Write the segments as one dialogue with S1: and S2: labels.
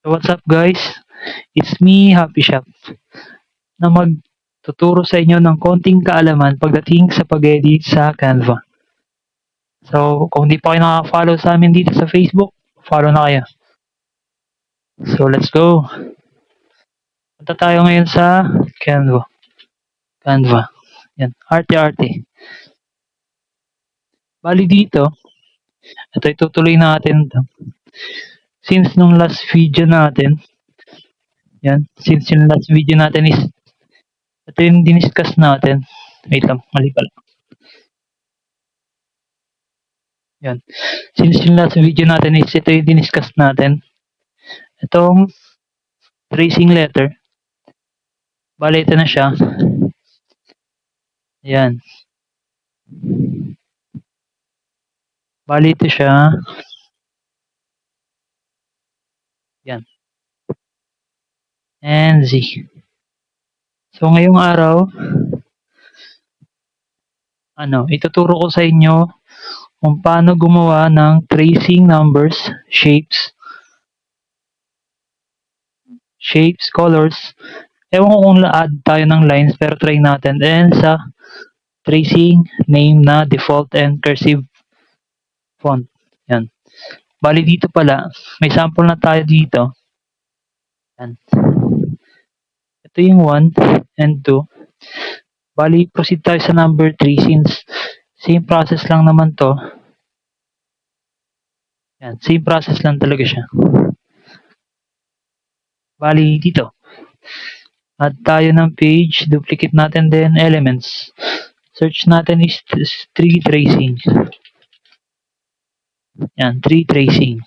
S1: So what's up guys? It's me, Happy Shop, na magtuturo sa inyo ng konting kaalaman pagdating sa pag-edit sa Canva. So kung di pa kayo nakaka-follow sa amin dito sa Facebook, follow na kayo. So let's go. Punta tayo ngayon sa Canva. Canva. Yan, arte-arte. Bali dito, ito itutuloy natin to. Since nung last video natin, since yung last video natin is, ito yung diniscuss natin. Wait lang, mali pala. Yan. Since yung last video natin is, ito yung diniscuss natin. Itong tracing letter. Bale, ito na siya. Yan. Bale, ito siya. Yan. And Z. So, ngayong araw, ituturo ko sa inyo kung paano gumawa ng tracing numbers, shapes, colors. Ewan ko kung add tayo ng lines, pero try natin. And sa tracing name na default and cursive font. Yan. Bali dito pala, may sample na tayo dito. Yan. Ito yung 1 and 2. Bali, proceed tayo sa number 3 since same process lang naman to. Yan, same process lang talaga siya. Bali, dito. Add tayo ng page, duplicate natin din elements. Search natin is tree tracing. Yan, tree tracing.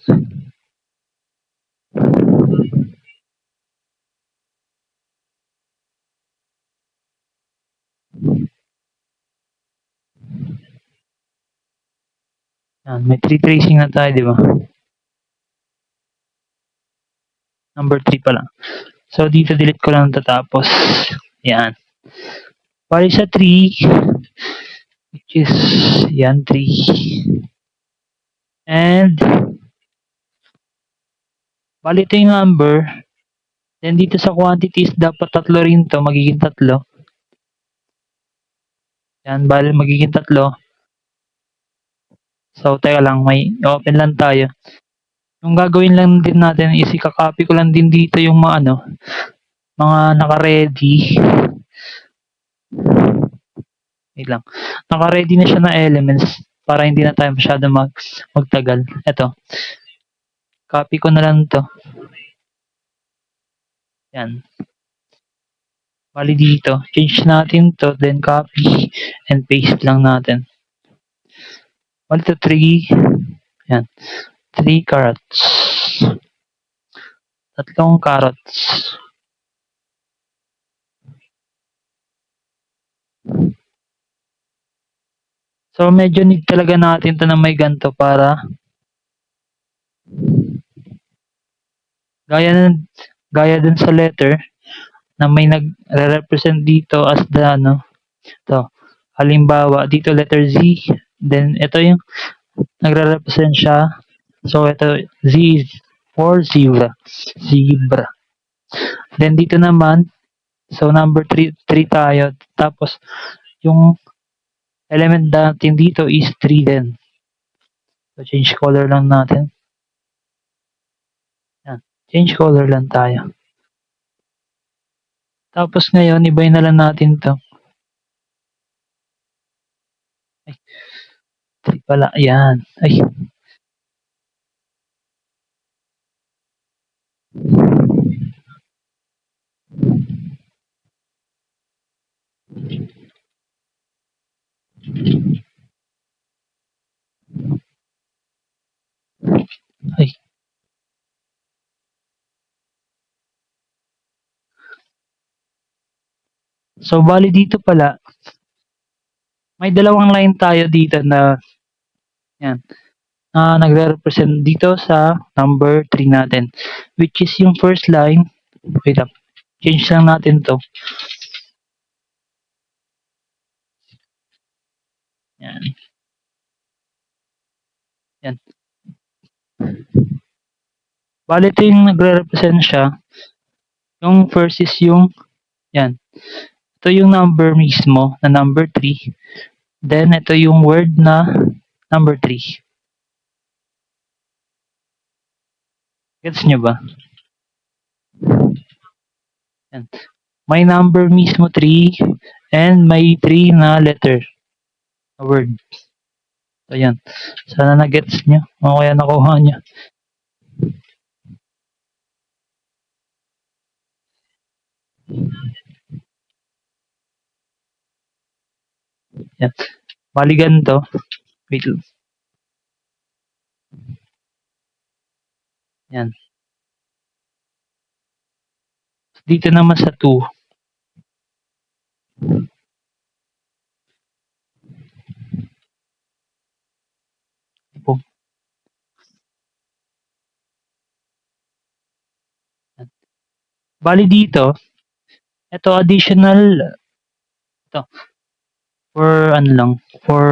S1: Yan, may tree tracing na tayo, di ba? Number 3 pa lang. So, dito delete ko lang tatapos. Yan. Bali sa tree, which is, yan, tree. And, bali ito yung number. Then, dito sa quantities, dapat tatlo rin to, magiging tatlo. Yan, bali magiging tatlo. So, teka lang, may open lang tayo. Yung gagawin lang din natin is ikakopy ko lang din dito yung mga naka-ready. Wait lang. Naka-ready na siya na elements para hindi na tayo masyado magtagal. Ito. Copy ko na lang to. Yan. Bali dito. Change natin to, then copy and paste lang natin. Bali to 3. Yan. 3 carrots. Tatlong carrots. So, medyo need talaga natin to na may ganito para gaya dun sa letter na may nagre-represent dito as the to. Halimbawa, dito letter Z, then ito yung nagre-represent siya. So, ito Z is for zebra. Zebra. Then dito naman, so number 3 tayo. Tapos, yung element natin dito is 3 din. So, change color lang natin. Yan. Change color lang tayo. Tapos ngayon, ibay na lang natin to. Ay, 3 pala. Yan. Ay. Ay. So, bali dito pala, may dalawang line tayo dito na yan, nagre-represent dito sa number 3 natin. Which is yung first line. Wait lang. Change lang natin to. Yan. Yan. Bale ito yung nagre-represent siya. Yung first is yung, yan. Ito yung number mismo na number 3. Then ito yung word na number 3. Gets nyo ba? Yan. May number mismo 3 and may 3 na letter na word. So yan. Sana na-gets nyo o kaya nakuha nyo. Yan. Bali ganito. Wait lang. Yan. Dito naman sa 2. Bali dito, ito additional, ito, for ano lang, for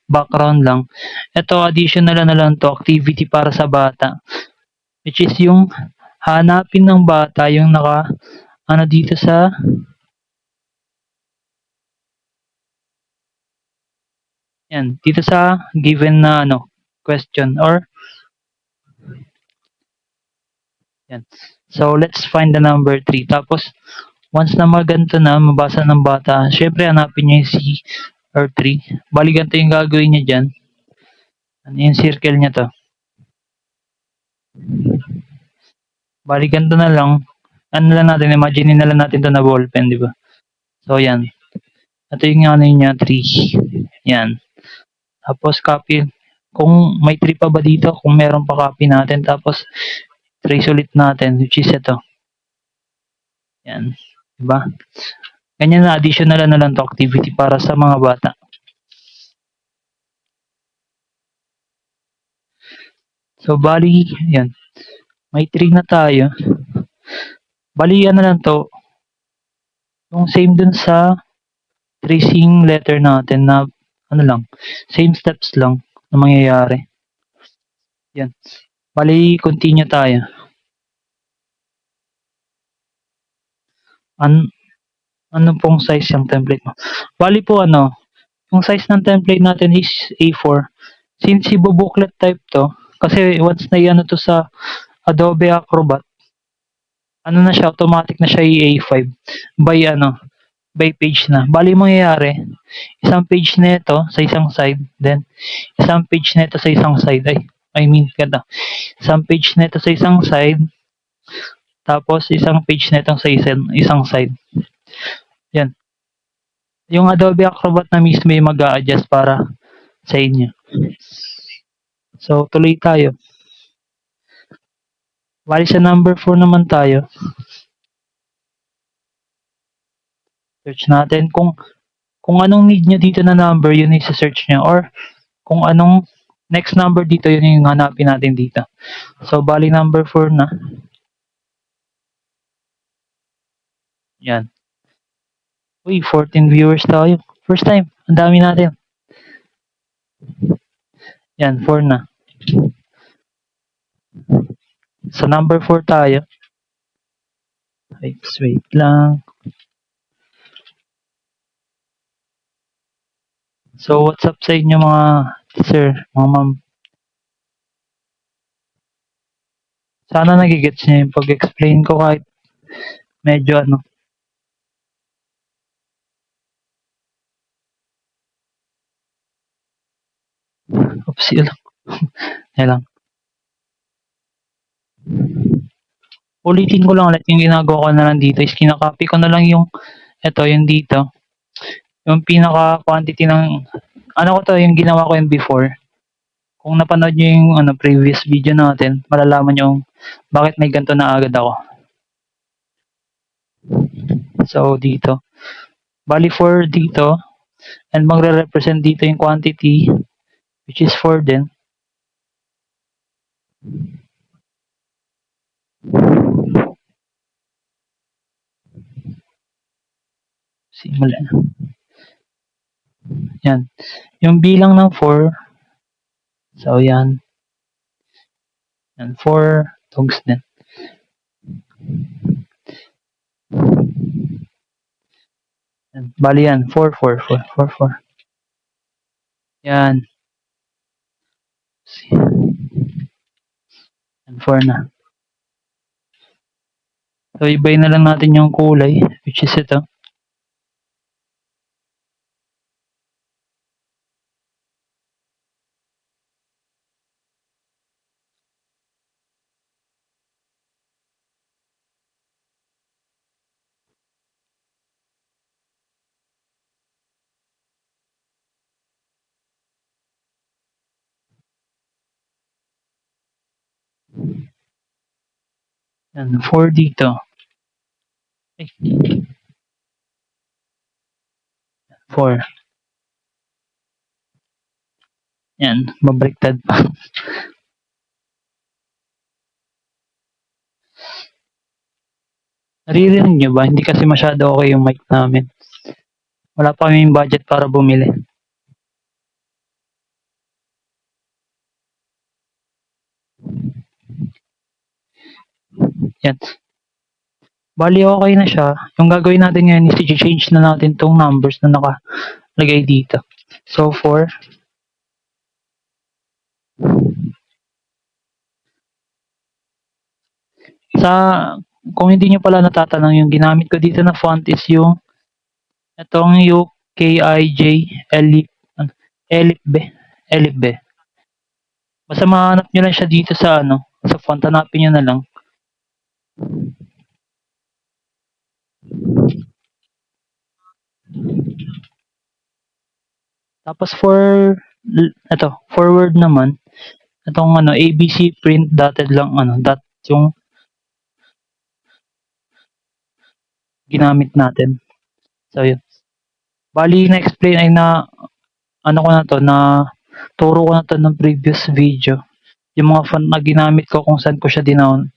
S1: background lang. Ito additional na lang to, activity para sa bata. Which is yung hanapin ng bata yung ano dito sa yan, dito sa given na question or yan. So let's find the number 3. Tapos once na maganto na, mabasa ng bata, syempre hanapin niya yung C or 3. Bali ganito yung gagawin niya dyan. Ano yung circle niya to. Bali ganito na lang. Ano lang natin, imagine na lang natin to na ballpen, di ba? So yan. Ito yung ano niya, 3. Yan. Tapos copy. Kung may 3 pa ba dito, kung meron pa copy natin. Tapos trace ulit natin, which is ito. Yan. Diba? Ganyan na additional na lang to activity para sa mga bata. So bali, yan. May 3 na tayo. Bali, ano lang to. Yung same dun sa tracing letter natin na ano lang, same steps lang na mangyayari. Yan. Bali, continue tayo. Ano pong size yung template mo? Bali po yung size ng template natin is A4. Since ibo-booklet type to, kasi once na i-ano to sa Adobe Acrobat, ano na siya, automatic na siya i-A5 by page na. Bali mangyayari, isang page na ito sa isang side, then isang page na ito sa isang side. Isang page na ito sa isang side, tapos isang page na ito sa isang side. Yan. Yung Adobe Acrobat na mismo yung mag-a-adjust para sa inyo. So, tuloy tayo. Bali sa number 4 naman tayo. Search natin kung anong need nyo dito na number, yun yung search nyo. Or kung anong next number dito, yun yung hanapin natin dito. So, bali number 4 na. Yan. Uy, 14 viewers tayo. First time. Ang dami natin. Yan, 4 na. So, number 4 tayo. Wait lang. So, what's up sa inyo mga sir, mga ma'am? Sana nagigets niyo yung pag-explain ko kahit medyo Oops, yun lang. Yan lang. Ulitin ko lang ulit yung ginagawa ko na lang dito is kinakopy ko na lang yung dito. Yung pinaka quantity ng ko to, yung ginawa ko yung before. Kung napanood nyo yung previous video natin, malalaman nyo bakit may ganito na agad ako. So, dito. Bali 4 dito. And magre-represent dito yung quantity, which is 4 din. Simula na. Yan. Yung bilang ng 4. So, yan. Yan, 4. Tungsten. Bali yan, 4, 4, 4, 4, 4. Yan. Yan, 4 na. So, ibayin na lang natin yung kulay, which is ito. Yan, 4 dito. Ay, 4. Yan, mabaliktad pa. Naririnig nyo ba? Hindi kasi masyado okay yung mic namin. Wala pa kaming budget para bumili. Yan. Bali, okay na siya. Yung gagawin natin ngayon is i-change na natin tong numbers na nakalagay dito. So, 4. Kung hindi nyo pala natatanong, yung ginamit ko dito na font is yung itong UKIJ Elip B. Basta mahanap nyo lang siya dito sa sa font, hanapin nyo na lang. Tapos forward naman, itong ABC print dotted lang, dot yung ginamit natin. So, yun. Bali, na-explain ay turo ko na to ng previous video. Yung mga font na ginamit ko kung saan ko siya dinownload.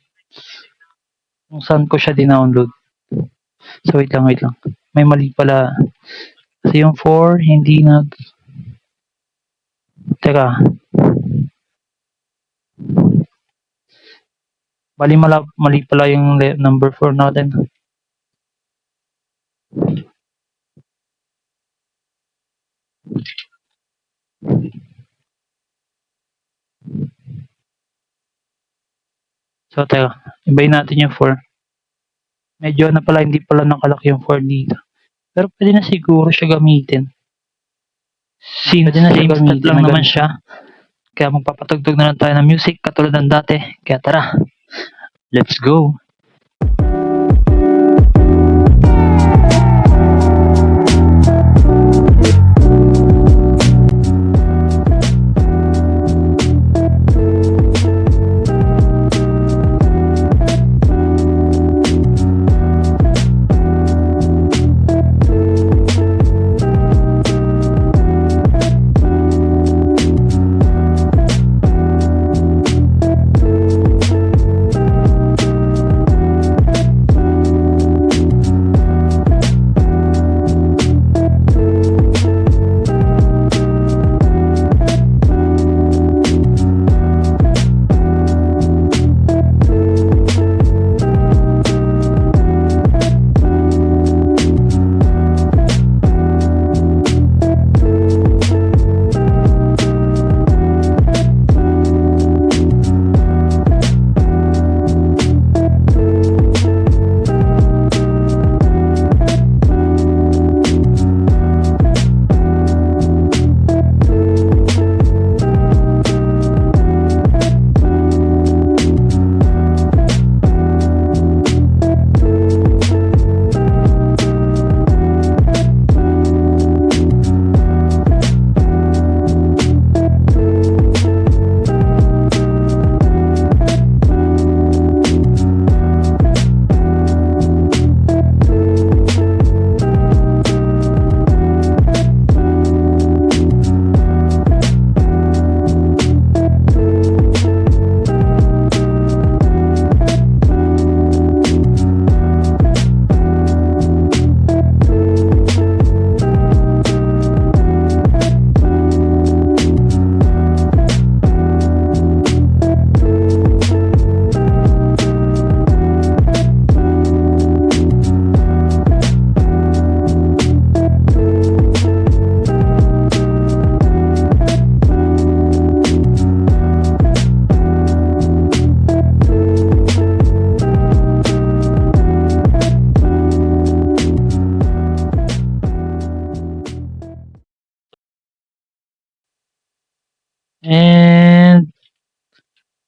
S1: So, wait lang. May mali pala. Kasi yung 4, hindi Teka. Bali, mali pala yung number 4 natin. So, teka. Ibayin natin yung 4. Medyo hindi pala nakalaki yung 4 dito. Pero pwede na siguro siya gamitin. Pwede na siya gamitin lang naman siya. Kaya magpapatugtog na lang tayo ng music katulad ng dati. Kaya tara, let's go!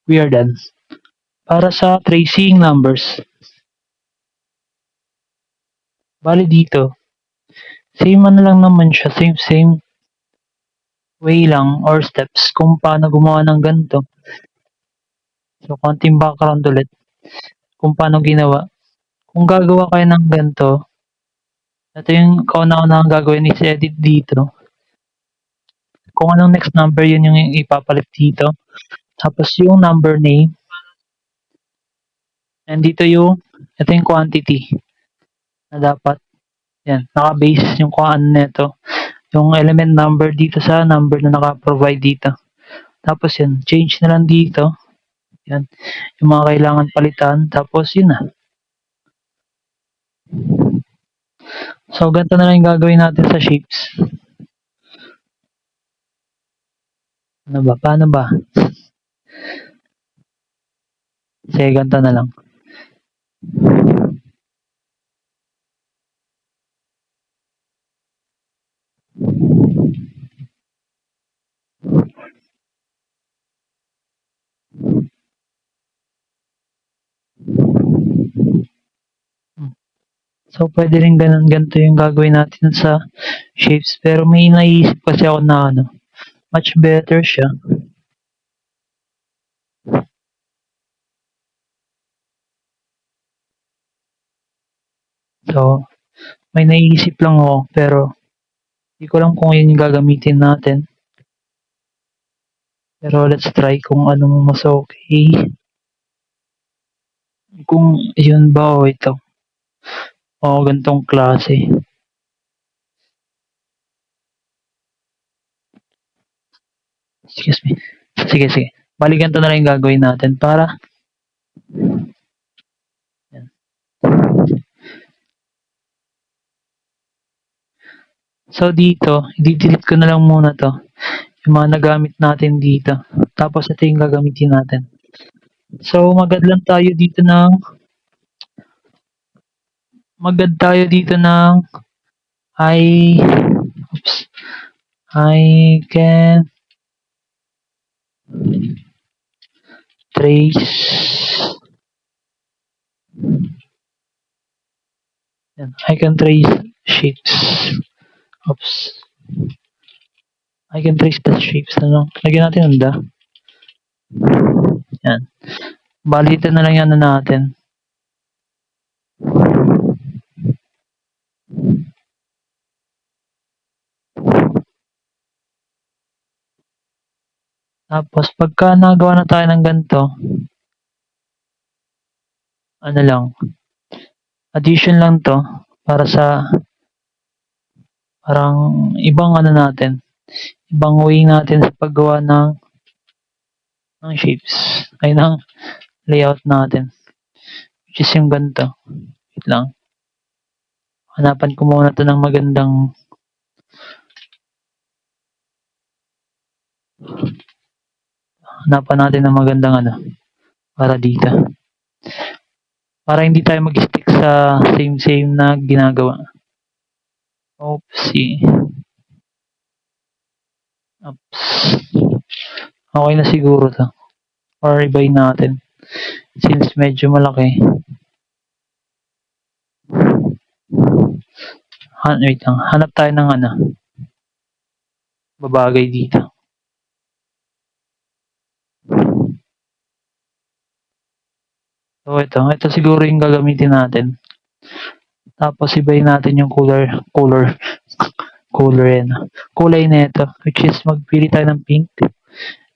S1: We are done. Para sa tracing numbers, bali dito, same ano lang naman siya, same way lang or steps kung paano gumawa ng ganito. So, konting background ulit kung paano ginawa. Kung gagawa kayo ng ganito, ito yung kauna-unahang gagawin is edit dito. Kung anong next number, yun yung ipapalit dito. Tapos yung number name, and dito ito yung quantity na dapat, yan, naka-base yung kung ano nito. Yung element number dito sa number na naka-provide dito. Tapos yan, change na lang dito. Yan, yung mga kailangan palitan. Tapos yun na. So, ganito na lang yung gagawin natin sa shapes. Ano ba? Paano ba? Sige, ganito na lang. So, pwede rin ganito yung gagawin natin sa shapes. Pero may naisip kasi ako na much better siya. So, may naisip lang ako, pero hindi ko lang kung yun yung gagamitin natin. Pero let's try kung anong mas okay. Kung yun ba o ito. O ganitong klase. Excuse me. Sige. Bali ganito na lang yung gagawin natin para yan. So dito, i-delete ko na lang muna to. Yung mga nagamit natin dito. Tapos ito yung gagamitin natin. So magad tayo dito ng I can trace yan, I can trace shapes. Oops. I can trace the shapes. Lagyan natin ang da. Yan. Balitan na lang yan natin. Tapos, pagka nagawa na tayo ng ganito, ano lang, addition lang to para sa parang ibang ibang way natin sa paggawa ng shapes, ay ng layout natin. Which is yung ganito. Wait lang. Hanapan ko muna to ng magandang hanapan natin ng magandang para dito. Para hindi tayo mag-stick sa same na ginagawa. Oopsie. Oops. Okay na siguro to. Or ibayin natin. Since medyo malaki. Wait lang. Hanap tayo ng babagay dito. So ito siguro yung gagamitin natin. Tapos ibayin natin yung kulay nito, which is magpili tayo ng pink.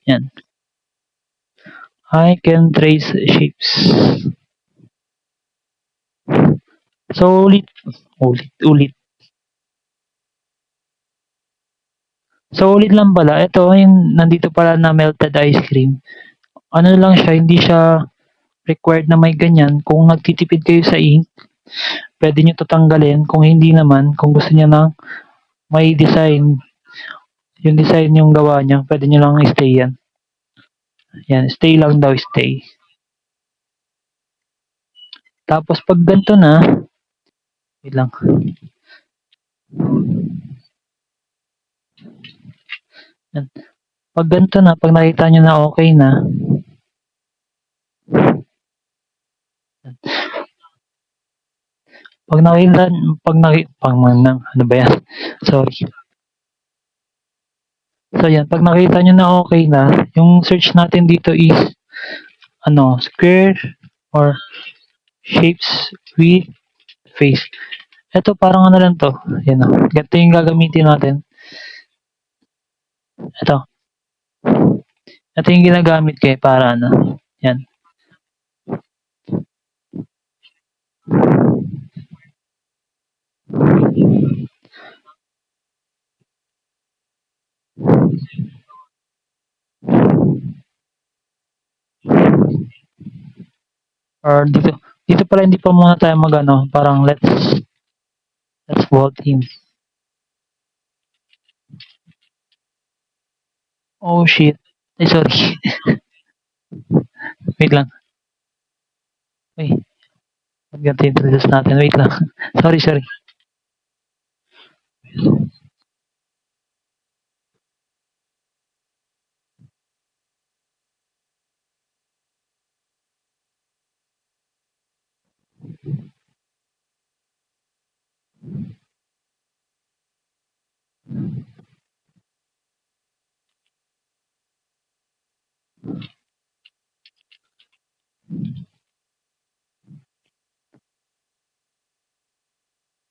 S1: Yan. I can trace shapes. So ulit. So ulit lang pala. Ito yung nandito pala na melted ice cream. Ano lang siya, hindi siya required na may ganyan. Kung nagtitipid kayo sa ink, pwede nyo to tanggalin. Kung hindi naman, kung gusto niya na may design, yung design yung gawa niya, pwede nyo lang i-stay yan. Yan, stay lang daw, stay. Tapos pag ganito na, wait lang. Yan. Pag ganito na, pag nakita nyo na okay na, Pag nakita, ano ba yan? Sorry. So yan, pag nakita nyo na okay na, yung search natin dito is, square or shapes with face. Ito parang ano lang to. Yan o. Ganito yung gagamitin natin. Ito. Ito yung ginagamit ko para ano. Yan. Or dito. Dito pala hindi pa muna tayo magano. Parang let's vault in. Oh shit. Ay, sorry. Wait lang. Uy. Ganito introduce natin. Wait lang. Sorry.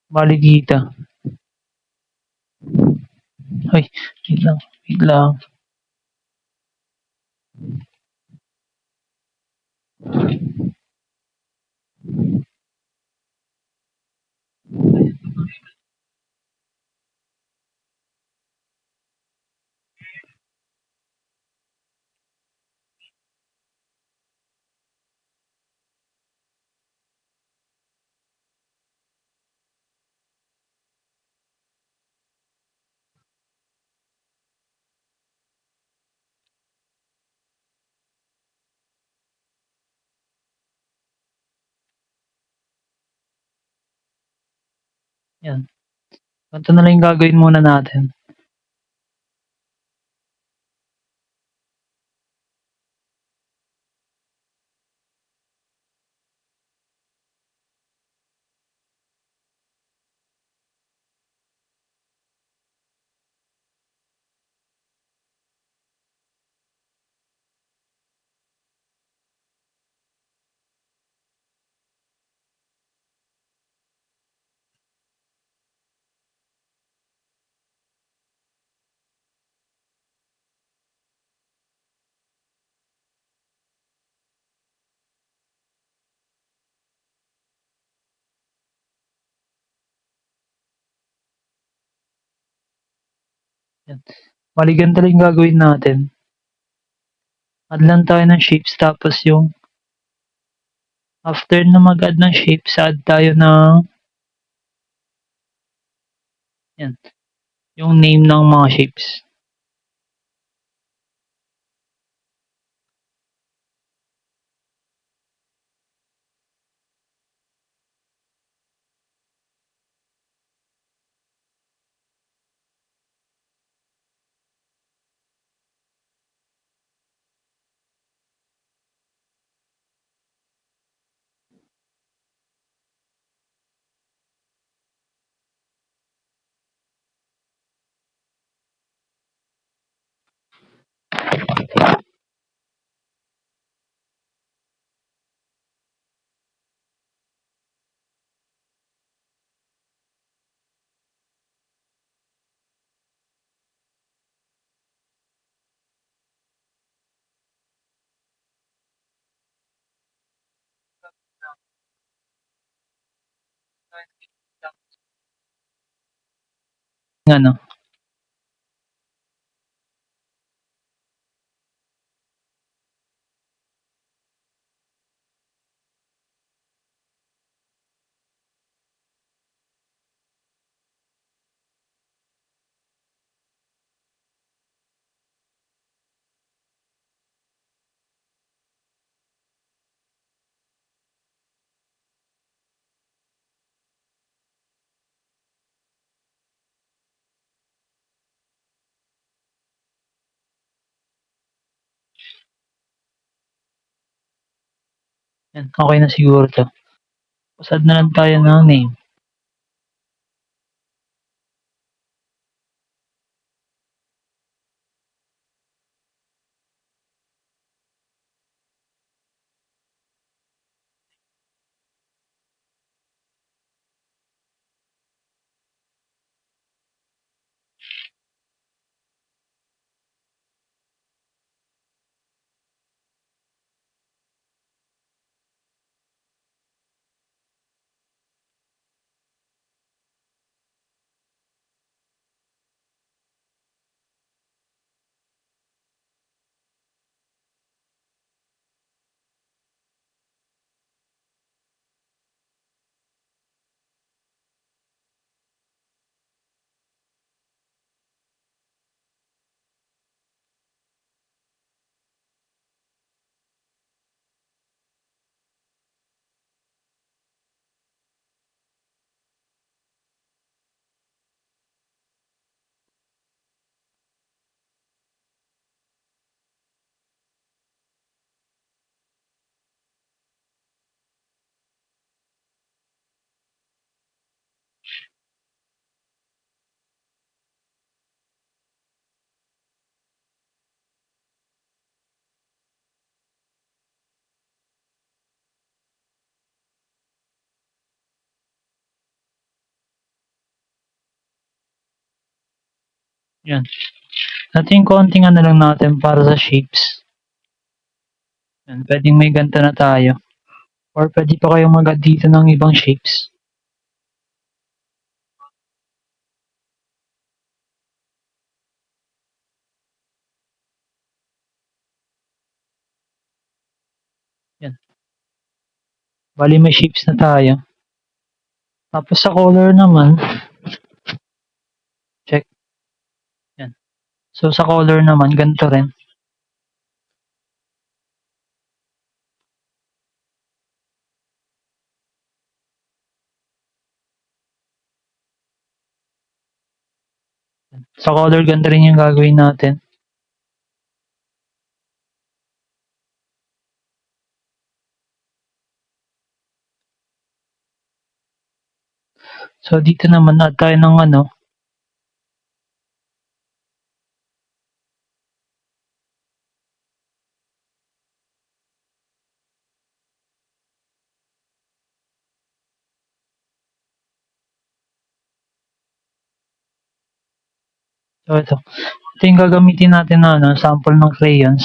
S1: Bali dito. Uy. Wait lang. Wait lang. Yan. Ganito na lang yung gagawin muna natin. Yan. Bali ganito lang yung gagawin natin. Add lang tayo ng shapes tapos yung after na mag-add ng shapes, add tayo ng yan, yung name ng mga shapes. Ano, yan, okay na siguro to. Pasad na lang tayo ng name. Yan. At yung konting ano lang natin para sa shapes. Yan, pwedeng may ganito na tayo. Or pwede pa kayong mag-add dito ng ibang shapes. Yan. Bali may shapes na tayo. Tapos sa color naman, check. Yan. So sa color naman, ganito rin. Sa color, ganito rin yung gagawin natin. So dito naman add tayo ng ano. So ito. Ito yung gagamitin natin na ano, sample ng crayons.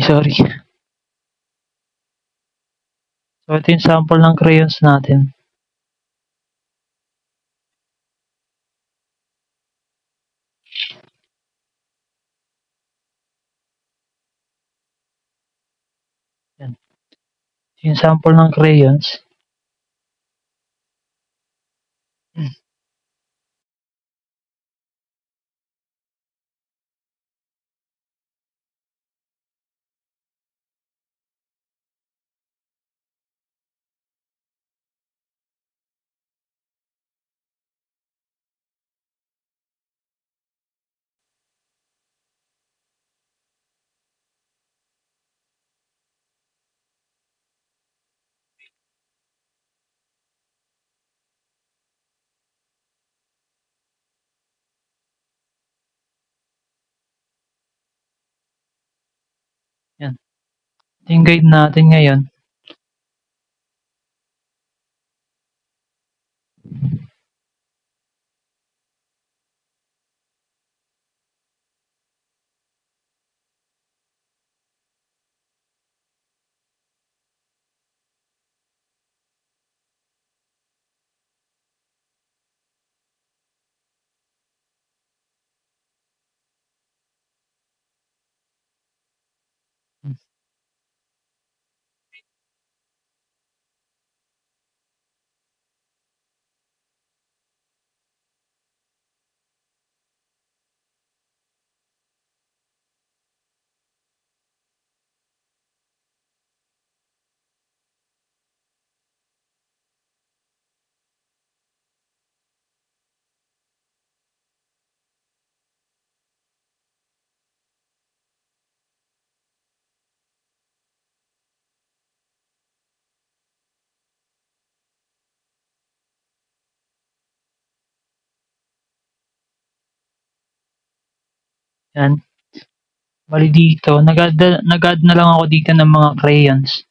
S1: Sorry. So ito yung sample ng crayons natin. Yan. Ito yung sample ng crayons. Yan. Ito yung guide natin ngayon. Yan. Bali dito, nag-add na lang ako dito ng mga crayons.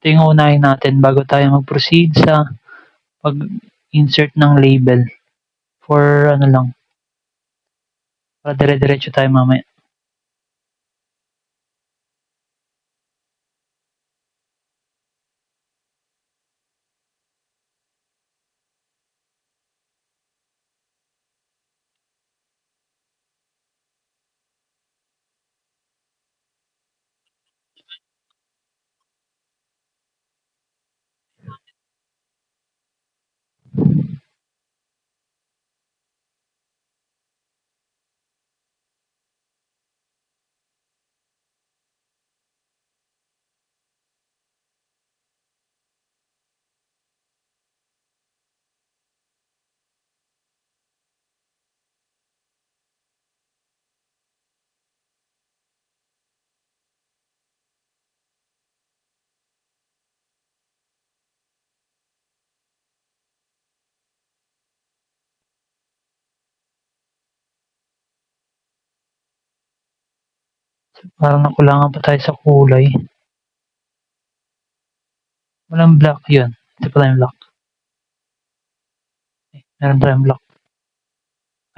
S1: Ito yung unahin natin bago tayo mag-proceed sa pag-insert ng label. For ano lang, para dire-diretso tayo mamaya. Parang nakulangan pa tayo sa kulay. Walang black yun. Ito pala yung black. Meron tayong black.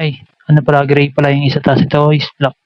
S1: Ay, ano pala, gray pala yung isa, tapos ito is black.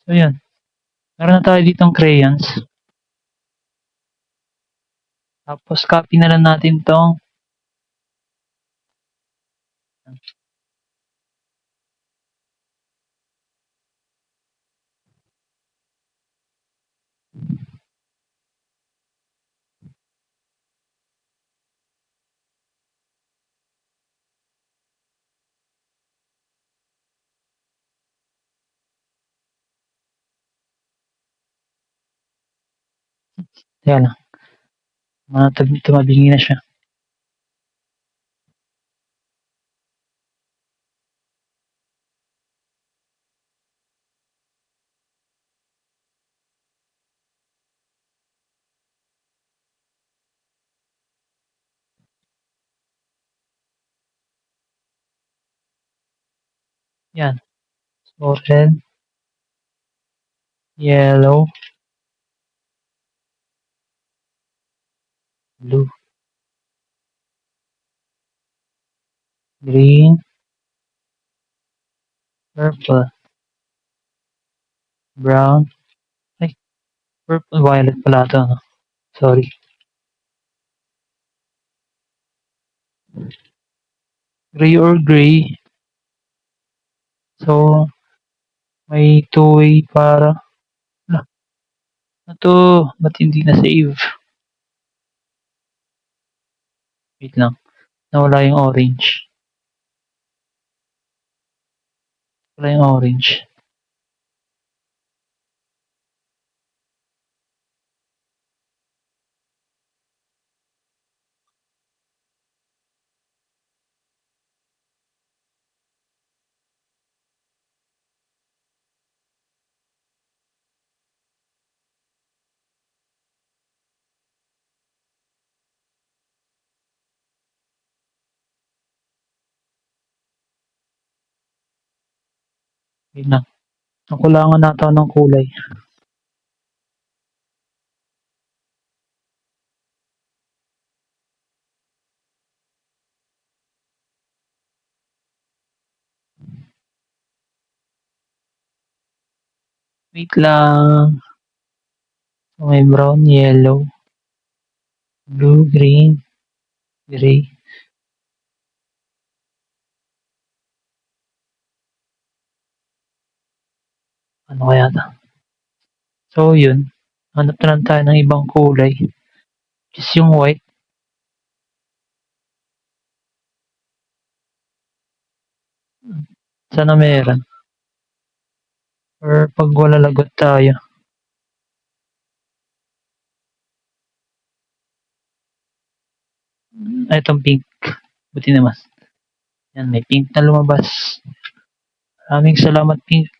S1: So, yun. Meron na tayo ditong crayons. Tapos, copy na lang natin tong yan. Tumabingi na siya. Yan. So, red, yellow, blue, green, purple, brown. Ay, purple, violet pala ito, no? Sorry. Gray or gray. So, may two-way para. Ala, ano to? Ba't hindi na-save? Wait lang. Nawala yung orange. Wala yung orange. Wait lang. Nakulangan nata ng kulay. Wait lang. So, may brown, yellow, blue, green, gray. Ano kaya ito? So, yun. Hanap na lang tayo ng ibang kulay. Just yung white. Sana meron. Or pag wala lagot tayo. Ay, itong pink. Buti naman. Yan, may pink na lumabas. Maraming salamat, pink.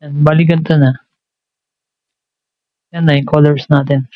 S1: Yan, bali ganito na. Yan na yung colors natin.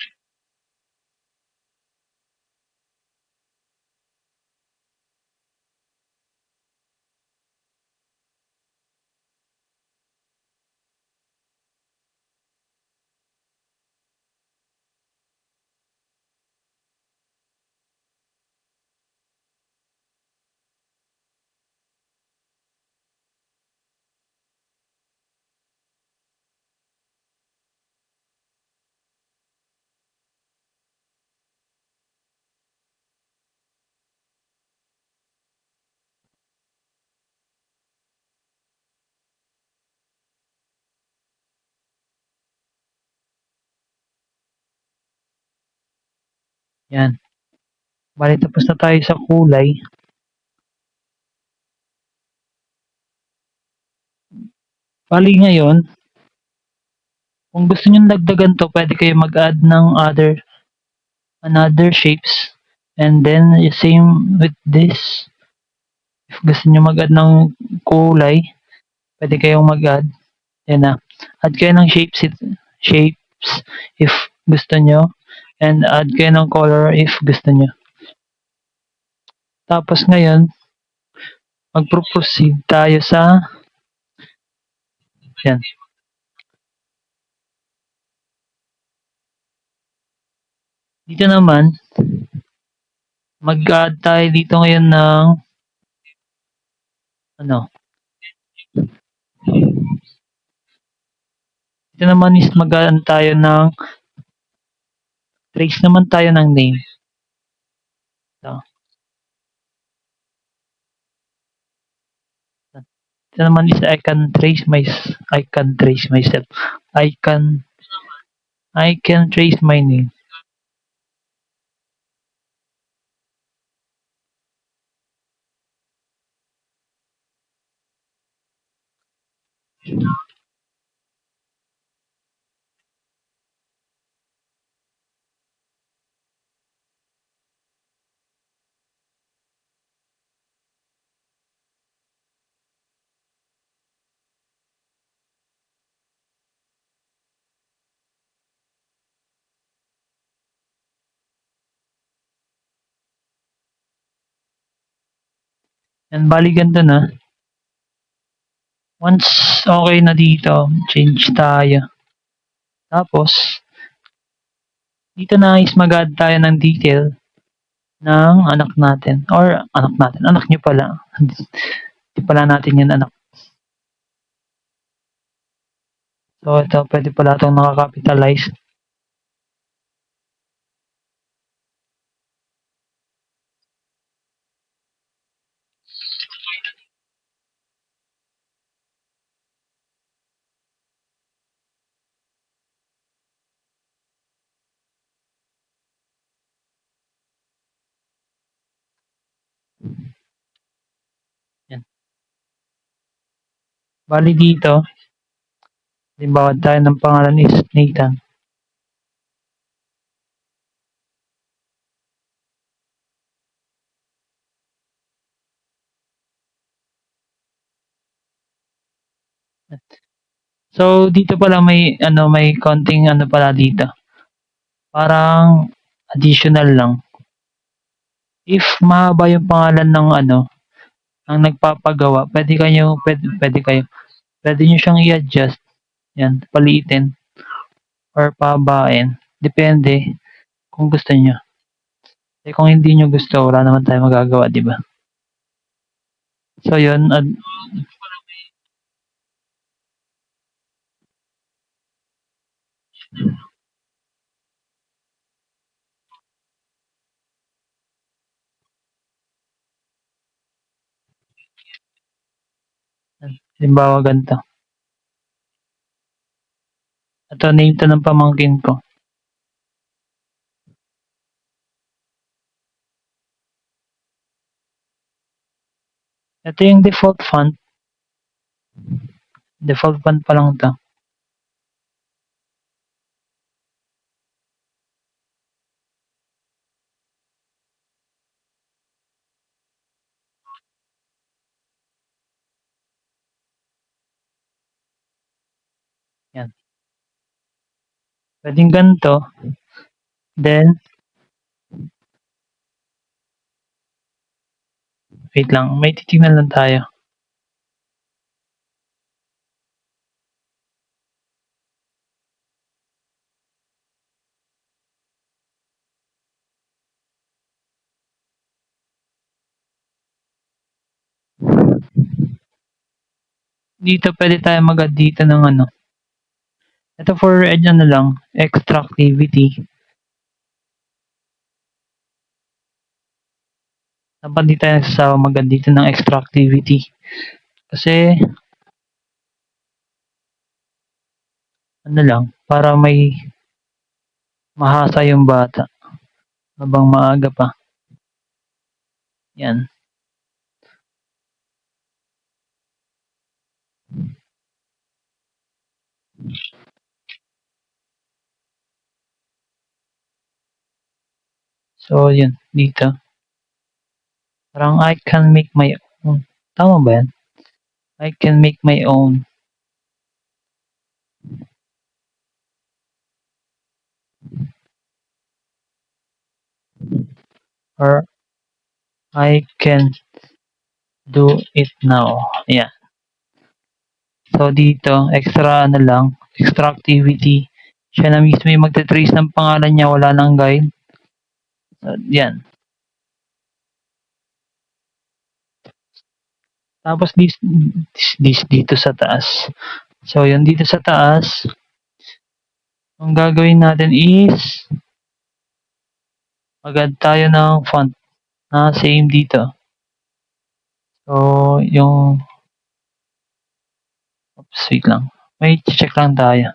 S1: Yan. Bale tapos na tayo sa kulay. Bale ngayon, kung gusto niyong dagdagan 'to, puwede kayong mag-add ng another shapes and then same with this. If gusto niyo mag-add ng kulay, puwede kayong mag-add. Ayan na, add kayo ng shapes if gusto niyo and add kayo ng color if gusto niyo. Tapos ngayon, magpo-proceed tayo sa 'yan. Dito naman, mag-a-add tayo dito ngayon ng ano, dito naman is mag-a-ano tayo ng trace naman tayo ng name. Ito. Ito naman is I can trace myself. I can trace my name. Yan, bali ganito na. Once okay na dito, change tayo. Tapos, dito na is mag-add tayo ng detail ng anak natin. Or anak natin, anak niyo pala. Hindi pala natin yan anak. So ito, pwede pala itong naka-capitalize. Yan. Bali dito, halimbawa tayo ng pangalan is Nathan. So dito pala may konting ano pala dito. Parang additional lang. If mahaba yung pangalan ng ang nagpapagawa, pwede niyo siyang i-adjust. Yan, paliitin or pababain. Depende kung gusto niyo. Eh kung hindi niyo gusto, wala naman tayong magagawa, 'di ba? So 'yun, halimbawa ganito. Ito name 'to ng pamangkin ko. Ito yung default font. Default font pa lang 'to. Yan. Pwedeng ganito. Then, wait lang, may titingnan lang tayo. Dito pwede tayo mag-add dito ng ito for lang, extra activity. Dapat di tayo nagsasawa mag-add dito ng extra activity. Kasi, lang, para may mahasa yung bata habang maaga pa. Yan. So, yun. Dito. Parang I can make my own. Tama ba yan? I can make my own. Or I can do it now. Yeah. So, dito, extra ano lang, extra activity. Siya na mismo yung magte-trace ng pangalan niya, wala nang guide. So, yan. Tapos, dito sa taas. So, yun, dito sa taas, ang gagawin natin is, mag-add tayo ng font na same dito. So, yung, oops, wait lang. May check lang tayo.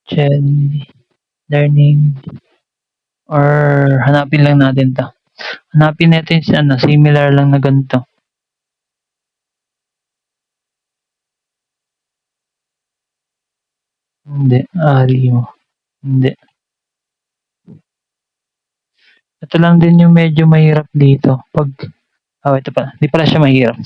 S1: Gen learning or hanapin lang natin 'to. Hanapin natin si ano, similar lang na ganito. Hindi, mo. Hindi. Ito lang din yung medyo mahirap dito 'pag ito pala, 'di pala siya mahirap.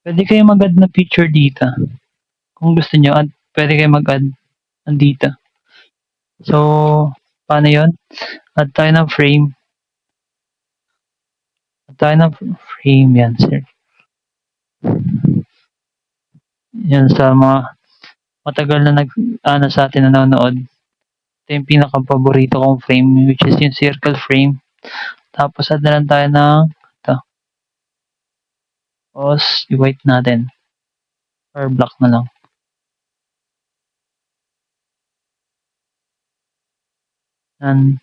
S1: Puwede kayong mag-add ng picture dito. Kung gusto niyo puwede kayong mag-add dito. So, paano 'yun? Add tayo ng frame. Add tayo ng frame 'yan, sir. 'Yan sa mga matagal na nag-ano sa'tin nanonood. Ito yung pinaka-paborito kong frame, which is yung circle frame. Tapos add na lang tayo ng ito. Tapos i-white natin or black na lang. And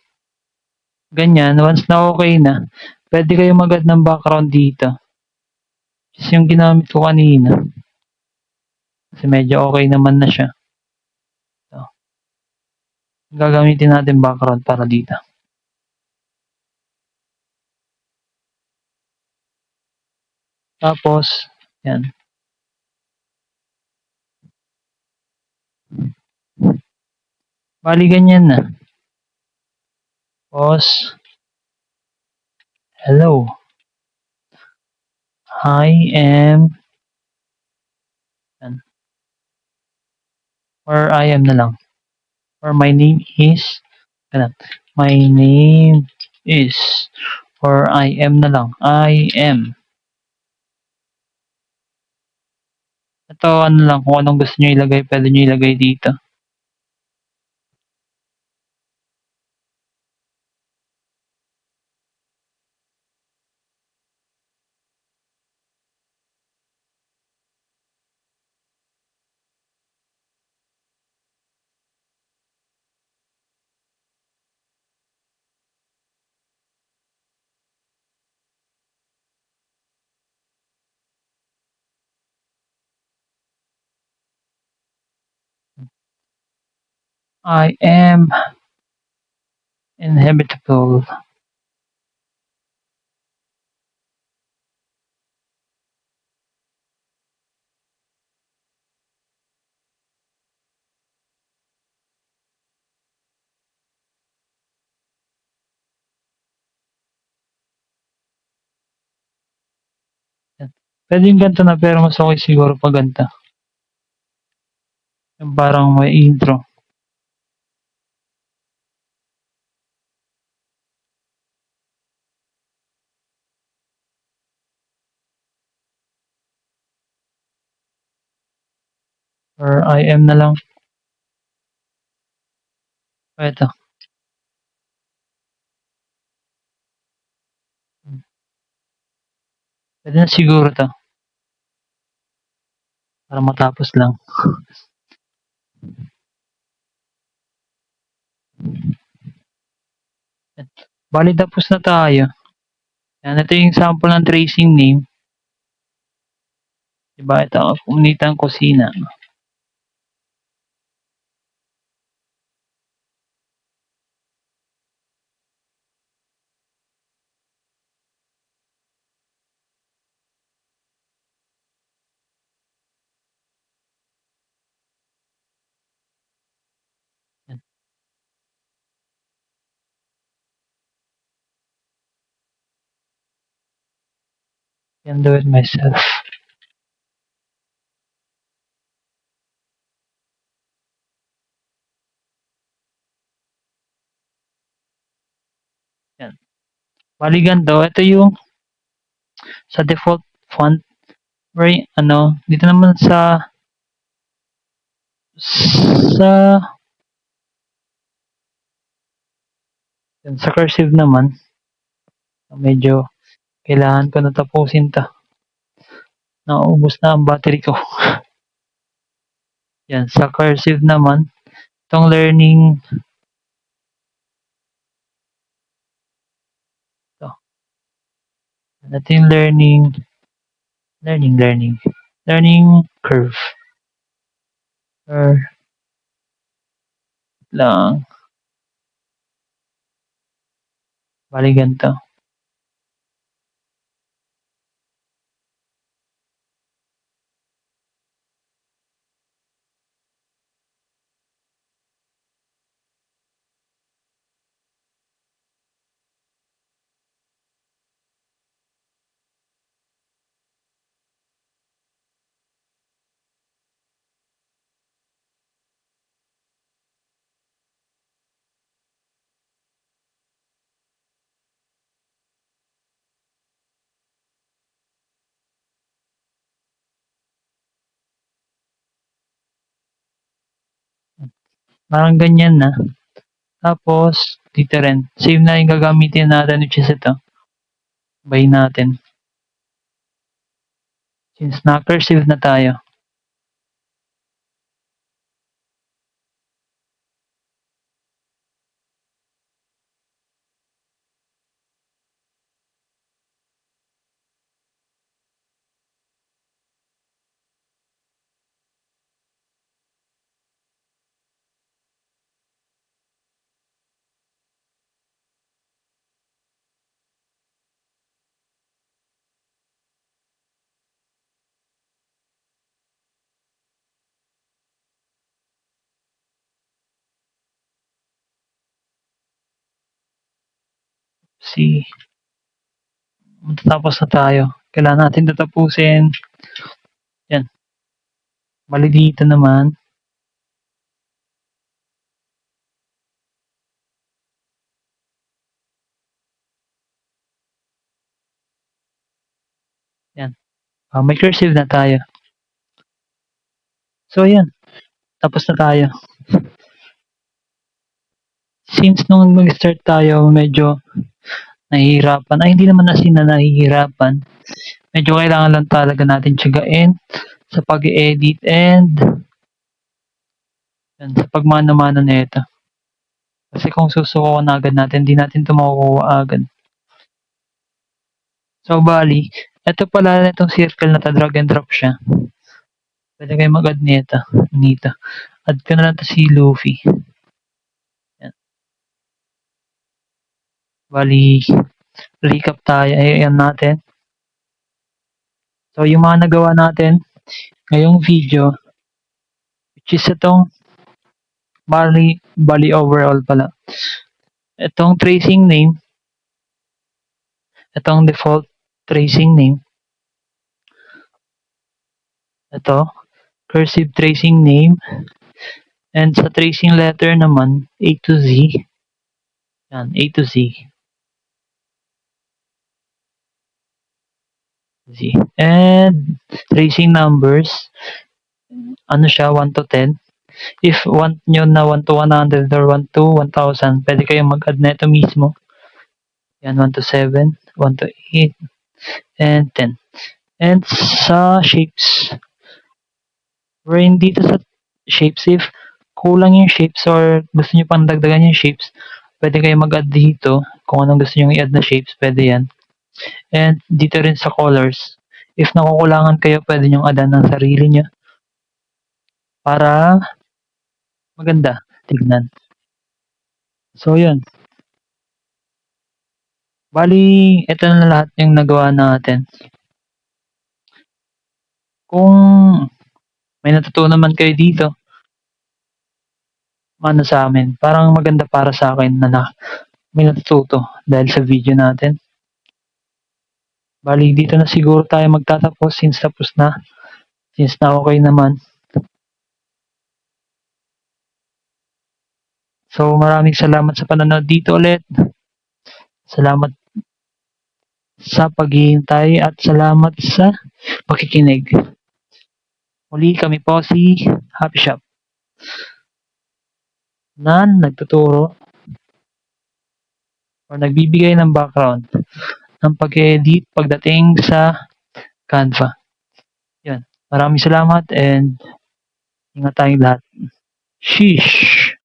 S1: ganyan, once na okay na, pwede kayo mag-add ng background dito. Is yung ginamit ko kanina. Kasi medyo okay naman na siya. So, gagamitin natin background para dito. Tapos, yan. Bali ganyan na. Tapos, hello. I am, yan. Or I am na lang. Or my name is, ganun. My name is, or I am na lang. I am. Ito ano lang, kung anong gusto niyo ilagay, pwede niyo ilagay dito. I am inhabitable. Yan. Pwede yung ganito na pero mas okay siguro pag ganito. Yung parang may intro. Or I am na lang. O ito. Pwede na siguro to. para matapos lang. Bali tapos na tayo. Yan, ito yung sample ng tracing name. Diba? Ito, Komunitang Kusina. Yan, can do it myself. Yan. Bali ganito, ito yung sa default font, right? Ano, dito naman sa sa cursive naman, medyo kailangan ko na tapusin to. Naubos na ang battery ko. Yan, sa cursive naman, itong learning, ito, ito yung learning curve. Or lang, bali ganito. Parang ganyan na. Tapos, dito rin. Same na yung gagamitin natin, which is ito. Bay natin. Since na-cursive na tayo. See, matatapos na tayo. Kailangan natin tatapusin. Yan. Mali dito naman. Yan. May cursive na tayo. So, yan. Tapos na tayo. Since nung mag-start tayo, medyo nahihirapan. Ay, hindi naman as in na nahihirapan. Medyo kailangan lang talaga natin tiyagain sa pag-edit and yan, sa pagmano-mano nito. Kasi kung susuko na agad natin, hindi natin ito makukuha agad. So, bali, ito pala na itong circle na to, drag and drop siya. Pwede kayo mag-add nito. Add ko na lang to si Luffy. Yan. Bali, recap tayo. Ayan natin. So, yung mga nagawa natin ngayong video, which is itong bali overall pala. Itong tracing name, itong default tracing name, ito, cursive tracing name, and sa tracing letter naman, A to Z. Yan, A to Z. Z. And tracing numbers, ano siya, 1 to 10. If want nyo na 1 to 100 or 1 to 1,000, pwede kayong mag-add na ito mismo. Yan, 1 to 7, 1 to 8, and 10. And sa shapes, Wherein dito sa shapes, if kulang yung shapes or gusto nyo pang dagdagan yung shapes, pwede kayo mag-add dito. Kung anong gusto nyo i-add na shapes, pwede yan. And dito rin sa colors. If nakukulangan kayo, pwede nyo addan ng sarili nyo para maganda tignan. So, yun. Bali, ito na lahat yung nagawa natin. Kung may natutunan man kayo dito, ano sa amin, parang maganda para sa akin na may natututo dahil sa video natin. Bali, dito na siguro tayo magtatapos since tapos na. Since na okay naman. So, maraming salamat sa panonood dito ulit. Salamat sa paghihintay at salamat sa pakikinig. Muli kami po si Happy Shop na nagtuturo o nagbibigay ng background ng pag-edit pagdating sa Canva. Yan. Maraming salamat and ingat tayong lahat. Sheesh!